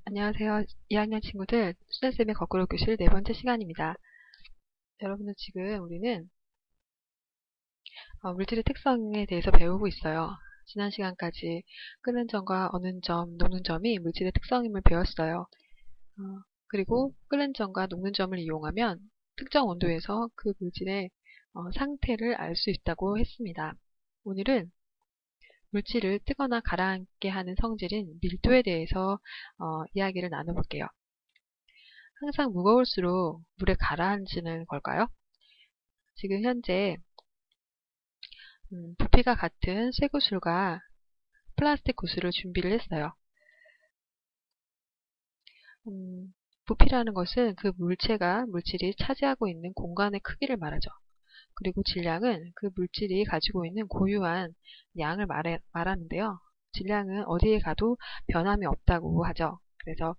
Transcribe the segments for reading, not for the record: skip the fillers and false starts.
안녕하세요. 2학년 친구들, 수연쌤의 거꾸로 교실 네 번째 시간입니다. 여러분들 지금 우리는 물질의 특성에 대해서 배우고 있어요. 지난 시간까지 끓는 점과 어는 점, 녹는 점이 물질의 특성임을 배웠어요. 그리고 끓는 점과 녹는 점을 이용하면 특정 온도에서 그 물질의 상태를 알 수 있다고 했습니다. 오늘은 물질을 뜨거나 가라앉게 하는 성질인 밀도에 대해서 이야기를 나눠볼게요. 항상 무거울수록 물에 가라앉는 걸까요? 지금 현재 부피가 같은 쇠구슬과 플라스틱 구슬을 준비를 했어요. 부피라는 것은 그 물질이 차지하고 있는 공간의 크기를 말하죠. 그리고 질량은 그 물질이 가지고 있는 고유한 양을 말하는데요. 질량은 어디에 가도 변함이 없다고 하죠. 그래서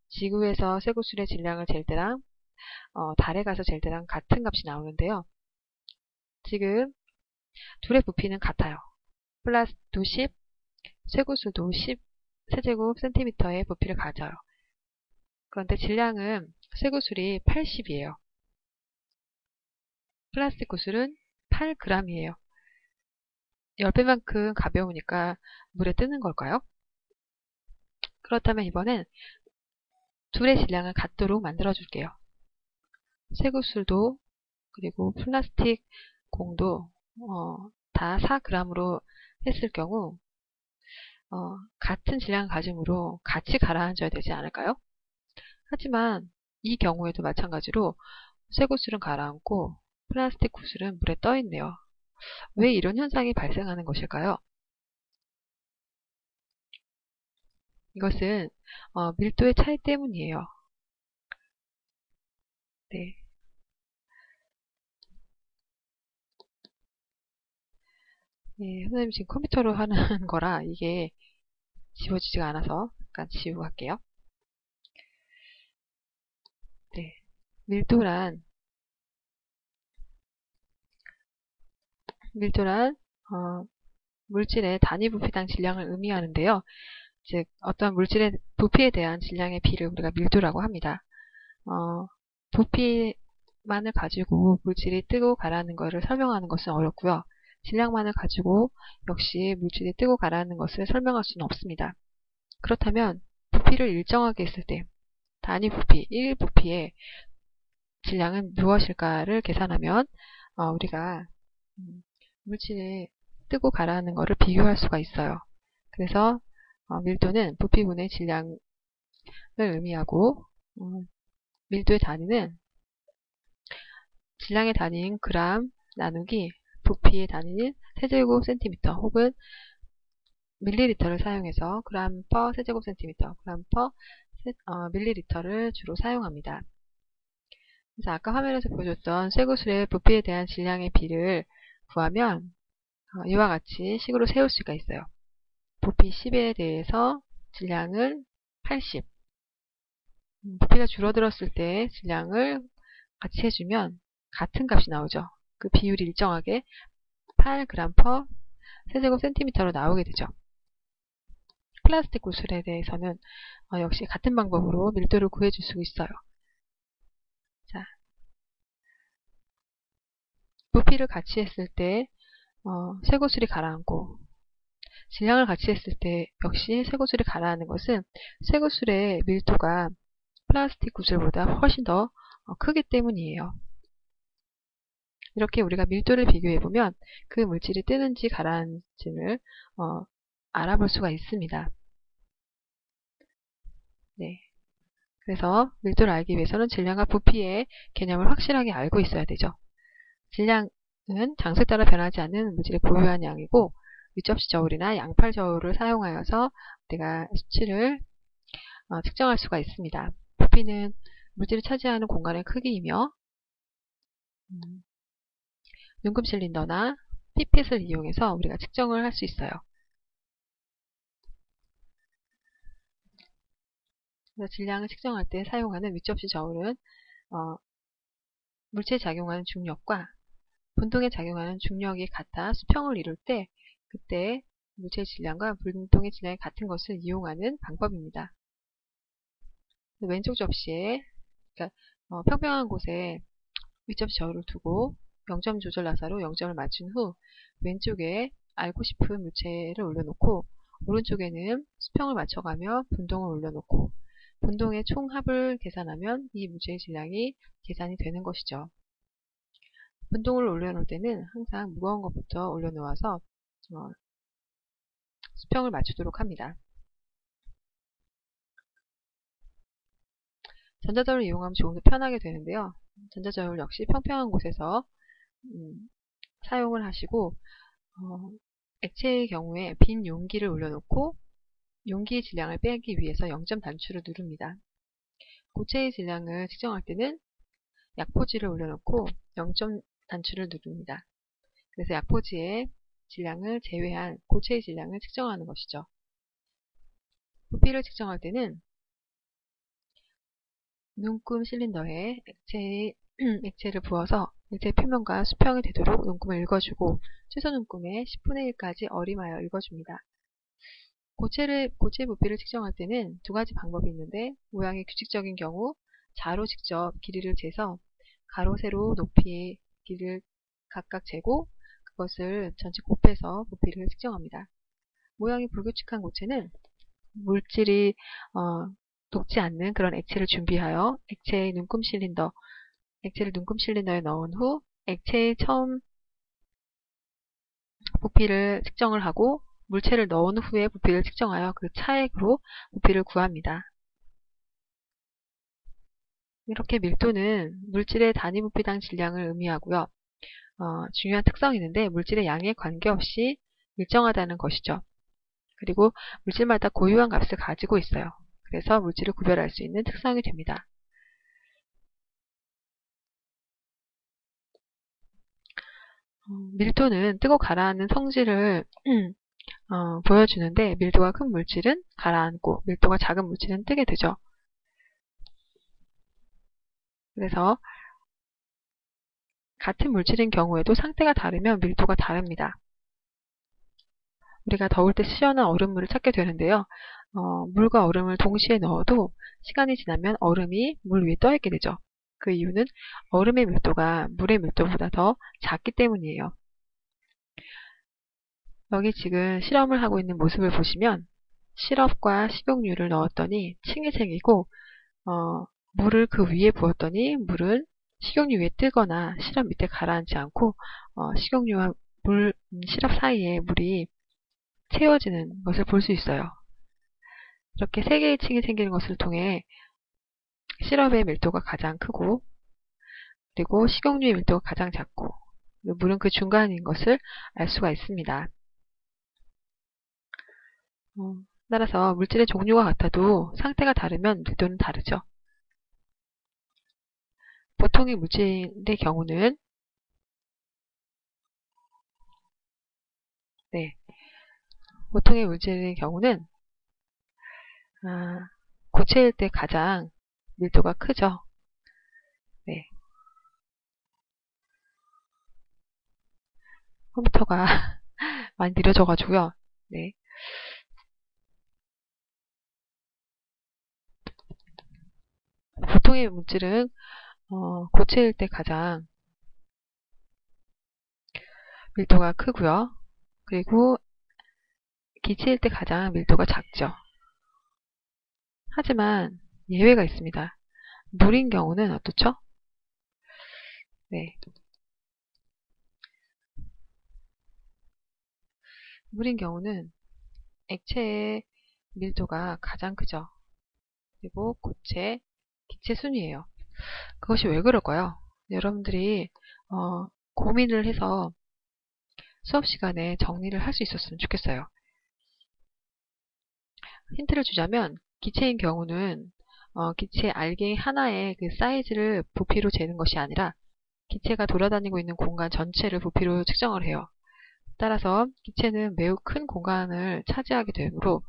지구에서 쇠구슬의 질량을 잴 때랑 달에 가서 잴 때랑 같은 값이 나오는데요. 지금 둘의 부피는 같아요. 플라스틱도 10, 쇠구슬도 10 세제곱 센티미터의 부피를 가져요. 그런데 질량은 쇠구슬이 80이에요. 플라스틱 구슬은 8g이에요. 10배만큼 가벼우니까 물에 뜨는 걸까요? 그렇다면 이번엔 둘의 질량을 같도록 만들어 줄게요. 쇠구슬도 그리고 플라스틱 공도 다 4g으로 했을 경우 같은 질량을 가짐으로 같이 가라앉아야 되지 않을까요? 하지만 이 경우에도 마찬가지로 쇠구슬은 가라앉고 플라스틱 구슬은 물에 떠 있네요. 왜 이런 현상이 발생하는 것일까요? 이것은 밀도의 차이 때문이에요. 네. 네, 선생님 지금 컴퓨터로 하는 거라 이게 지워지지가 않아서 잠깐 지우고 할게요. 네. 밀도란 물질의 단위 부피당 질량을 의미하는데요. 즉 어떤 물질의 부피에 대한 질량의 비를 우리가 밀도라고 합니다. 부피만을 가지고 물질이 뜨고 가라앉는 것을 설명하는 것은 어렵고요. 질량만을 가지고 역시 물질이 뜨고 가라앉는 것을 설명할 수는 없습니다. 그렇다면 부피를 일정하게 했을 때 단위 부피, 1부피의 질량은 무엇일까를 계산하면 우리가 물질이 뜨고 가라앉는 것을 비교할 수가 있어요. 그래서 밀도는 부피분의 질량을 의미하고 밀도의 단위는 질량의 단위인 그램 나누기 부피의 단위인 세제곱 센티미터 혹은 밀리리터를 사용해서 그램 퍼 세제곱 센티미터, 그램 퍼 밀리리터를 주로 사용합니다. 그래서 아까 화면에서 보여줬던 쇠구슬의 부피에 대한 질량의 비를 구하면 이와 같이 식으로 세울 수가 있어요. 부피 10에 대해서 질량을 80. 부피가 줄어들었을 때 질량을 같이 해주면 같은 값이 나오죠. 그 비율이 일정하게 8g per 세제곱 센티미터로 나오게 되죠. 플라스틱 구슬에 대해서는 역시 같은 방법으로 밀도를 구해줄 수 있어요. 자, 부피를 같이 했을 때 쇠구슬이 가라앉고 질량을 같이 했을 때 역시 쇠구슬이 가라앉는 것은 쇠구슬의 밀도가 플라스틱 구슬보다 훨씬 더 크기 때문이에요. 이렇게 우리가 밀도를 비교해보면 그 물질이 뜨는지 가라앉음을 알아볼 수가 있습니다. 네. 그래서 밀도를 알기 위해서는 질량과 부피의 개념을 확실하게 알고 있어야 되죠. 질량은 장소에 따라 변하지 않는 물질의 고유한 양이고 윗접시 저울이나 양팔 저울을 사용하여서 우리가 수치를 측정할 수가 있습니다. 부피는 물질이 차지하는 공간의 크기이며 눈금 실린더나 피펫을 이용해서 우리가 측정을 할 수 있어요. 그래서 질량을 측정할 때 사용하는 윗접시 저울은 물체에 작용하는 중력과 분동에 작용하는 중력이 같아 수평을 이룰 때 그때 물체의 질량과 분동의 질량이 같은 것을 이용하는 방법입니다. 왼쪽 접시에 그러니까 평평한 곳에 윗접시 저울을 두고 0점 조절 나사로 0점을 맞춘 후 왼쪽에 알고 싶은 물체를 올려놓고 오른쪽에는 수평을 맞춰가며 분동을 올려놓고 분동의 총 합을 계산하면 이 물체의 질량이 계산이 되는 것이죠. 분동을 올려놓을 때는 항상 무거운 것부터 올려놓아서 수평을 맞추도록 합니다. 전자저울을 이용하면 조금 더 편하게 되는데요. 전자저울 역시 평평한 곳에서 사용을 하시고 액체의 경우에 빈 용기를 올려놓고 용기의 질량을 빼기 위해서 0점 단추를 누릅니다. 고체의 질량을 측정할 때는 약포지를 올려놓고 0점 단추를 누릅니다. 그래서 약포지의 질량을 제외한 고체의 질량을 측정하는 것이죠. 부피를 측정할 때는 눈금 실린더에 액체를 부어서 액체 표면과 수평이 되도록 눈금을 읽어주고 최소 눈금의 10분의 1까지 어림하여 읽어줍니다. 고체 부피를 측정할 때는 두 가지 방법이 있는데 모양이 규칙적인 경우 자로 직접 길이를 재서 가로, 세로, 높이의 길이를 각각 재고 그것을 전체 곱해서 부피를 측정합니다. 모양이 불규칙한 고체는 물질이 녹지 않는 그런 액체를 준비하여 액체를 눈금 실린더에 넣은 후 액체의 처음 부피를 측정을 하고 물체를 넣은 후에 부피를 측정하여 그 차액으로 부피를 구합니다. 이렇게 밀도는 물질의 단위 부피당 질량을 의미하고요. 중요한 특성이 있는데 물질의 양에 관계없이 일정하다는 것이죠. 그리고 물질마다 고유한 값을 가지고 있어요. 그래서 물질을 구별할 수 있는 특성이 됩니다. 밀도는 뜨고 가라앉는 성질을 보여주는데 밀도가 큰 물질은 가라앉고 밀도가 작은 물질은 뜨게 되죠. 그래서 같은 물질인 경우에도 상태가 다르면 밀도가 다릅니다. 우리가 더울 때 시원한 얼음물을 찾게 되는데요. 물과 얼음을 동시에 넣어도 시간이 지나면 얼음이 물 위에 떠 있게 되죠. 그 이유는 얼음의 밀도가 물의 밀도보다 더 작기 때문이에요. 여기 지금 실험을 하고 있는 모습을 보시면 시럽과 식용유를 넣었더니 층이 생기고 물을 그 위에 부었더니 물은 식용유 위에 뜨거나 시럽 밑에 가라앉지 않고 식용유와 시럽 사이에 물이 채워지는 것을 볼 수 있어요. 이렇게 세 개의 층이 생기는 것을 통해 시럽의 밀도가 가장 크고 그리고 식용유의 밀도가 가장 작고 물은 그 중간인 것을 알 수가 있습니다. 따라서 물질의 종류가 같아도 상태가 다르면 밀도는 다르죠. 보통의 물질의 경우는 보통의 물질의 경우는 고체일 때 가장 밀도가 크죠. 컴퓨터가 많이 느려져가지고요. 보통의 물질은 고체일 때 가장 밀도가 크고요. 그리고 기체일 때 가장 밀도가 작죠. 하지만 예외가 있습니다. 물인 경우는 어떻죠? 물인 경우는 액체의 밀도가 가장 크죠. 그리고 고체, 기체 순이에요. 그것이 왜 그럴까요? 여러분들이 고민을 해서 수업 시간에 정리를 할 수 있었으면 좋겠어요. 힌트를 주자면 기체인 경우는 기체 알갱이 하나의 그 사이즈를 부피로 재는 것이 아니라 기체가 돌아다니고 있는 공간 전체를 부피로 측정을 해요. 따라서 기체는 매우 큰 공간을 차지하게 되므로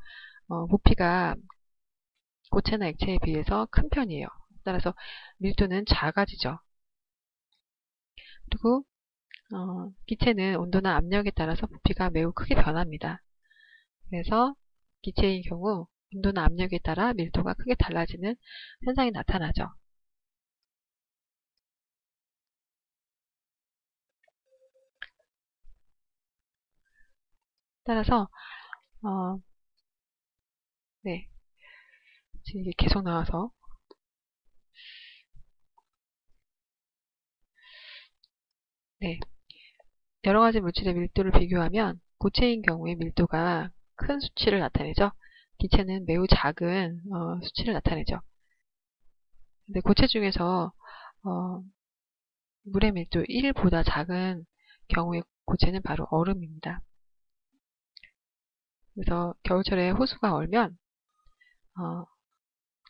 부피가 고체나 액체에 비해서 큰 편이에요. 따라서 밀도는 작아지죠. 그리고 기체는 온도나 압력에 따라서 부피가 매우 크게 변합니다. 그래서 기체인 경우 온도나 압력에 따라 밀도가 크게 달라지는 현상이 나타나죠. 따라서 네, 지금 이게 계속 나와서 네, 여러 가지 물질의 밀도를 비교하면 고체인 경우에 밀도가 큰 수치를 나타내죠. 기체는 매우 작은 수치를 나타내죠. 근데 고체 중에서 물의 밀도 1보다 작은 경우의 고체는 바로 얼음입니다. 그래서 겨울철에 호수가 얼면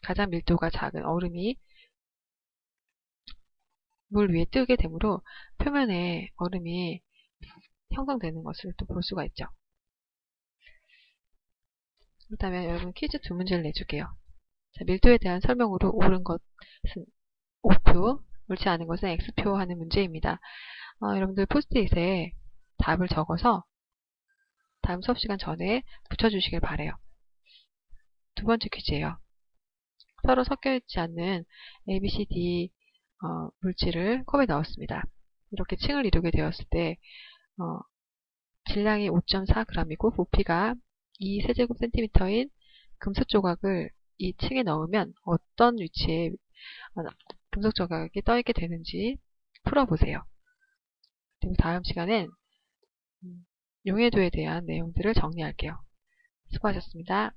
가장 밀도가 작은 얼음이 물 위에 뜨게 되므로 표면에 얼음이 형성되는 것을 또 볼 수가 있죠. 그렇다면 여러분 퀴즈 두 문제를 내줄게요. 자, 밀도에 대한 설명으로 옳은 것은 O표, 옳지 않은 것은 X표 하는 문제입니다. 여러분들 포스트잇에 답을 적어서 다음 수업 시간 전에 붙여주시길 바래요. 두 번째 퀴즈예요. 서로 섞여 있지 않는 A, B, C, D 물질을 컵에 넣었습니다. 이렇게 층을 이루게 되었을 때 질량이 5.4g이고 부피가 2세제곱센티미터인 금속 조각을 이 층에 넣으면 어떤 위치에 금속 조각이 떠있게 되는지 풀어보세요. 그리고 다음 시간엔 용해도에 대한 내용들을 정리할게요. 수고하셨습니다.